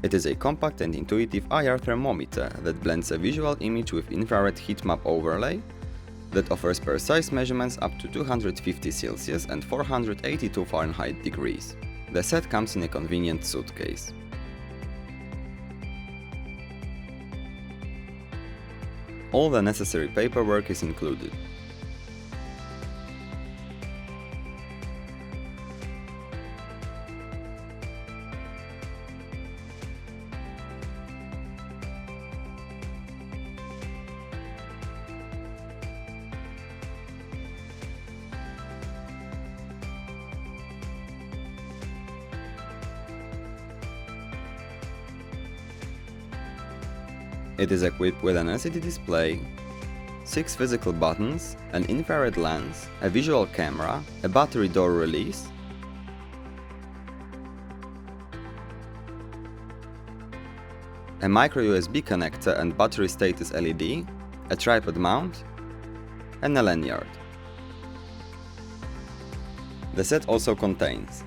It is a compact and intuitive IR thermometer that blends a visual image with infrared heat map overlay that offers precise measurements up to 250 Celsius and 482 Fahrenheit degrees. The set comes in a convenient suitcase. All the necessary paperwork is included. It is equipped with an LCD display, 6 physical buttons, an infrared lens, a visual camera, a battery door release, a micro USB connector and battery status LED, a tripod mount, and a lanyard. The set also contains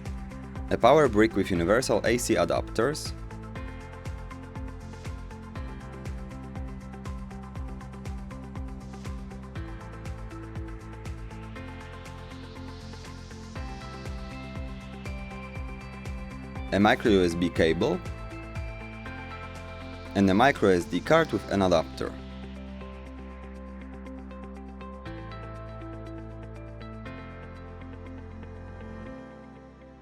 a power brick with universal AC adapters, a micro USB cable, and a micro SD card with an adapter.